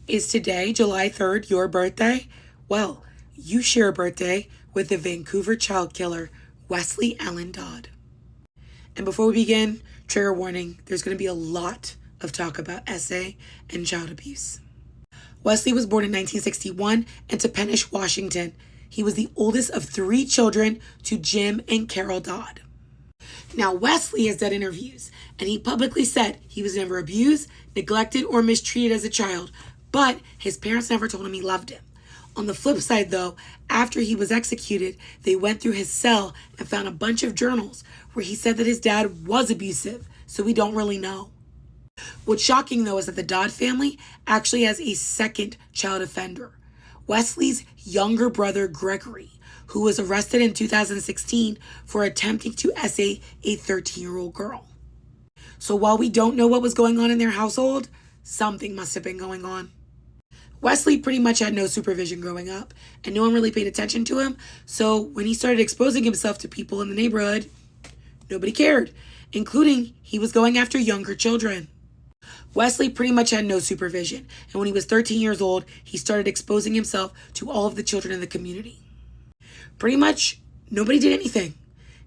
Is today, July 3rd, your birthday? Well, you share a birthday with the Vancouver child killer, Westley Allan Dodd. And before we begin, trigger warning, there's going to be a lot of talk about SA and child abuse. Westley was born in 1961 in Tupenish, Washington. He was the oldest of 3 children to Jim and Carol Dodd. Now, Westley has done interviews, and he publicly said he was never abused, neglected, or mistreated as a child, but his parents never told him he loved him. On the flip side, though, after he was executed, they went through his cell and found a bunch of journals where he said that his dad was abusive, so we don't really know. What's shocking, though, is that the Dodd family actually has a second child offender, Wesley's younger brother, Gregory, who was arrested in 2016 for attempting to essay a 13-year-old girl. So while we don't know what was going on in their household, something must have been going on. Westley pretty much had no supervision growing up, and no one really paid attention to him, so when he started exposing himself to people in the neighborhood, nobody cared, including he was going after younger children. Westley pretty much had no supervision, and when he was 13 years old, he started exposing himself to all of the children in the community. Pretty much nobody did anything.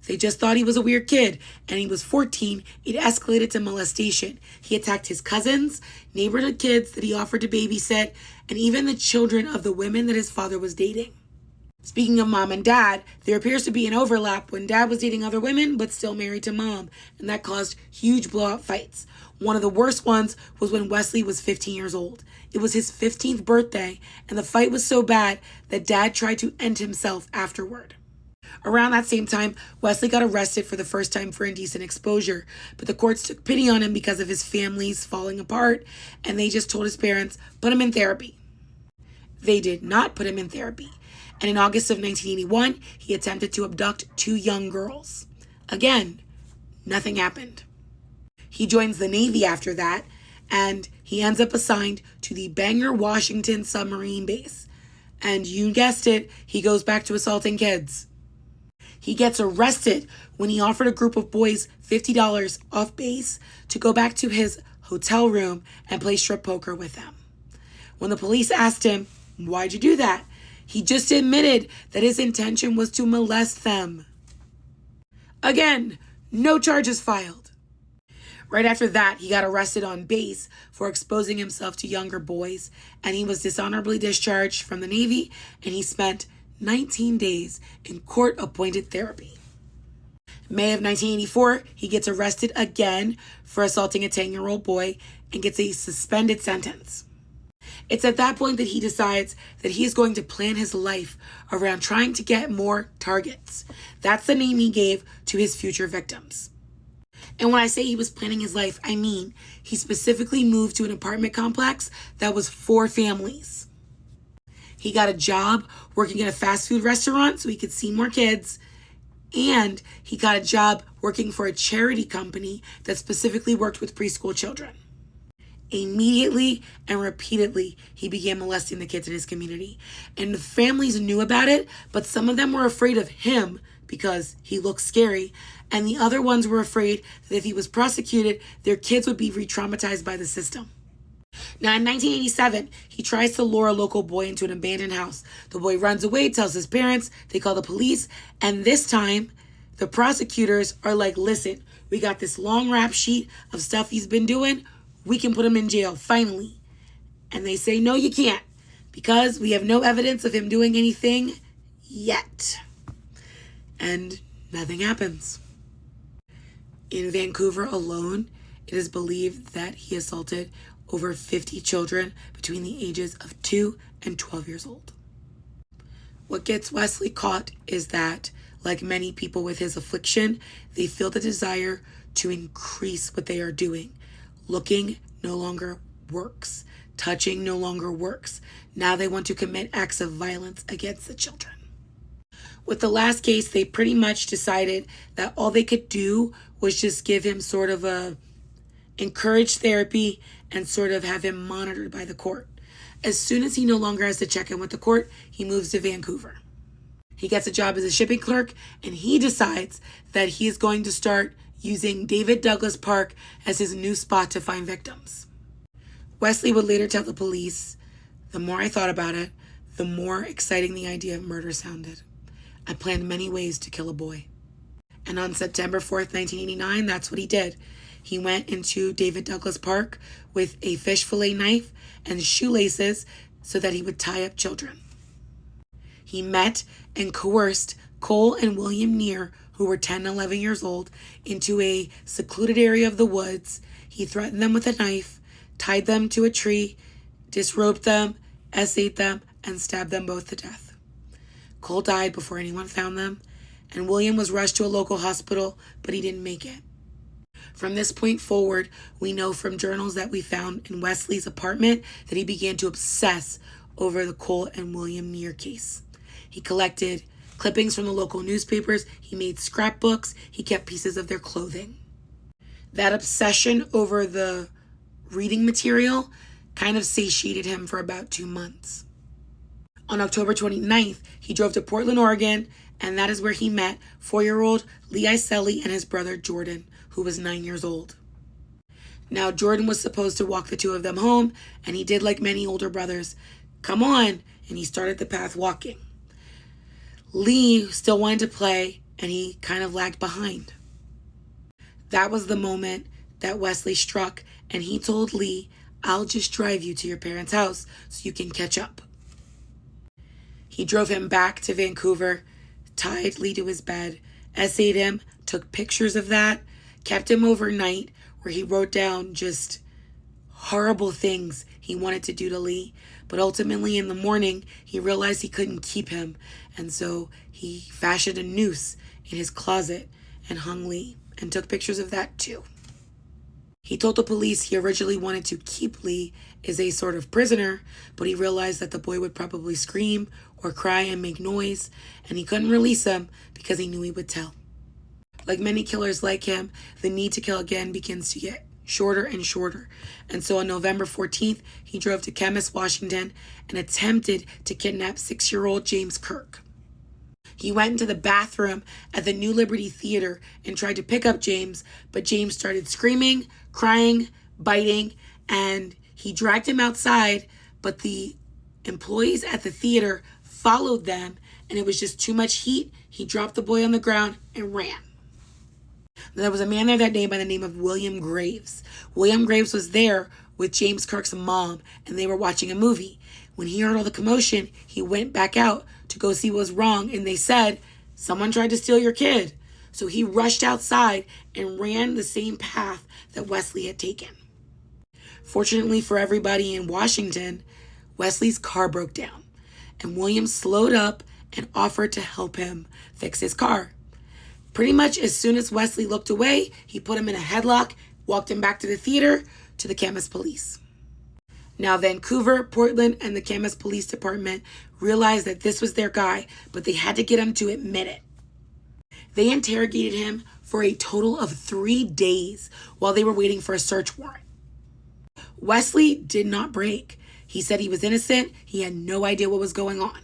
They just thought he was a weird kid, and he was 14, it escalated to molestation. He attacked his cousins, neighborhood kids that he offered to babysit, and even the children of the women that his father was dating. Speaking of mom and dad, there appears to be an overlap when dad was dating other women but still married to mom, and that caused huge blowout fights. One of the worst ones was when Westley was 15 years old. It was his 15th birthday, and the fight was so bad that dad tried to end himself afterward. Around that same time, Westley got arrested for the first time for indecent exposure, but the courts took pity on him because of his family's falling apart, and they just told his parents, put him in therapy. They did not put him in therapy, and in August of 1981, he attempted to abduct 2 young girls. Again, nothing happened. He joins the Navy after that, and he ends up assigned to the Bangor, Washington submarine base. And you guessed it, he goes back to assaulting kids. He gets arrested when he offered a group of boys $50 off base to go back to his hotel room and play strip poker with them. When the police asked him, why'd you do that? He just admitted that his intention was to molest them. Again, no charges filed. Right after that, he got arrested on base for exposing himself to younger boys, and he was dishonorably discharged from the Navy, and he spent 19 days in court-appointed therapy. May of 1984, he gets arrested again for assaulting a 10-year-old boy and gets a suspended sentence. It's at that point that he decides that he is going to plan his life around trying to get more targets. That's the name he gave to his future victims. And when I say he was planning his life, I mean he specifically moved to an apartment complex that was 4 families. He got a job working at a fast food restaurant so he could see more kids. And he got a job working for a charity company that specifically worked with preschool children. Immediately and repeatedly, he began molesting the kids in his community. And the families knew about it, but some of them were afraid of him because he looked scary. And the other ones were afraid that if he was prosecuted, their kids would be re-traumatized by the system. Now, in 1987, he tries to lure a local boy into an abandoned house. The boy runs away, tells his parents, they call the police, and this time, the prosecutors are like, listen, we got this long rap sheet of stuff he's been doing, we can put him in jail, finally. And they say, no, you can't, because we have no evidence of him doing anything yet. And nothing happens. In Vancouver alone, it is believed that he assaulted over 50 children between the ages of 2 and 12 years old. What gets Westley caught is that, like many people with his affliction, they feel the desire to increase what they are doing. Looking no longer works. Touching no longer works. Now they want to commit acts of violence against the children. With the last case, they pretty much decided that all they could do was just give him sort of a encourage therapy and sort of have him monitored by the court. As soon as he no longer has to check in with the court, he moves to Vancouver. He gets a job as a shipping clerk, and he decides that he is going to start using David Douglas Park as his new spot to find victims. Westley would later tell the police The more I thought about it, the more exciting the idea of murder sounded. I planned many ways to kill a boy. And on September 4th, 1989, that's what he did. He went into David Douglas Park with a fish fillet knife and shoelaces so that he would tie up children. He met and coerced Cole and William Neer, who were 10 and 11 years old, into a secluded area of the woods. He threatened them with a knife, tied them to a tree, disrobed them, essayed them, and stabbed them both to death. Cole died before anyone found them, and William was rushed to a local hospital, but he didn't make it. From this point forward, we know from journals that we found in Westley's apartment that he began to obsess over the Cole and William Neer case. He collected clippings from the local newspapers, he made scrapbooks, he kept pieces of their clothing. That obsession over the reading material kind of satiated him for about 2 months. On October 29th, he drove to Portland, Oregon, and that is where he met 4-year-old Lee Iselli and his brother Jordan, who was 9 years old. Now, Jordan was supposed to walk the two of them home, and he did like many older brothers. Come on, and he started the path walking. Lee still wanted to play, and he kind of lagged behind. That was the moment that Westley struck, and he told Lee, "I'll just drive you to your parents' house so you can catch up." He drove him back to Vancouver, tied Lee to his bed, essayed him, took pictures of that, kept him overnight, where he wrote down just horrible things he wanted to do to Lee. But ultimately in the morning, he realized he couldn't keep him, and so he fashioned a noose in his closet and hung Lee, and took pictures of that too. He told the police he originally wanted to keep Lee as a sort of prisoner, but he realized that the boy would probably scream or cry and make noise, and he couldn't release him because he knew he would tell. Like many killers like him, the need to kill again begins to get shorter and shorter. And so on November 14th, he drove to Camas, Washington, and attempted to kidnap 6-year-old James Kirk. He went into the bathroom at the New Liberty Theater and tried to pick up James, but James started screaming, crying, biting, and he dragged him outside, but the employees at the theater followed them, and it was just too much heat. He dropped the boy on the ground and ran. There was a man there that day by the name of William Graves. William Graves was there with James Kirk's mom, and they were watching a movie. When he heard all the commotion, he went back out to go see what was wrong, and they said, "Someone tried to steal your kid." So he rushed outside and ran the same path that Westley had taken. Fortunately for everybody in Washington, Wesley's car broke down, and William slowed up and offered to help him fix his car. Pretty much as soon as Westley looked away, he put him in a headlock, walked him back to the theater, to the Camas police. Now, Vancouver, Portland, and the Camas Police Department realized that this was their guy, but they had to get him to admit it. They interrogated him for a total of 3 days while they were waiting for a search warrant. Westley did not break. He said he was innocent. He had no idea what was going on.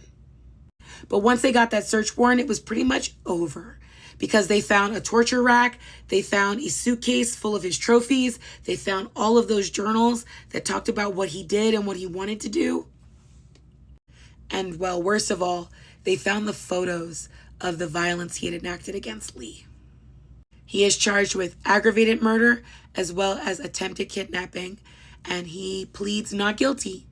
But once they got that search warrant, it was pretty much over. Because they found a torture rack, they found a suitcase full of his trophies, they found all of those journals that talked about what he did and what he wanted to do. And well, worst of all, they found the photos of the violence he had enacted against Lee. He is charged with aggravated murder as well as attempted kidnapping, and he pleads not guilty.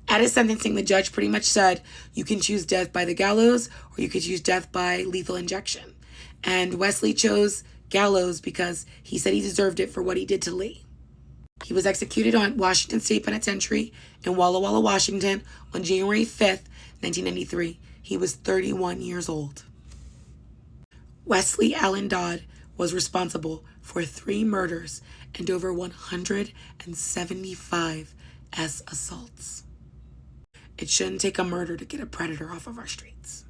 At his sentencing, the judge pretty much said, you can choose death by the gallows or you could choose death by lethal injection. And Westley chose gallows because he said he deserved it for what he did to Lee. He was executed on Washington State Penitentiary in Walla Walla, Washington on January 5th, 1993. He was 31 years old. Westley Allan Dodd was responsible for 3 murders and over 175 assaults. It shouldn't take a murder to get a predator off of our streets.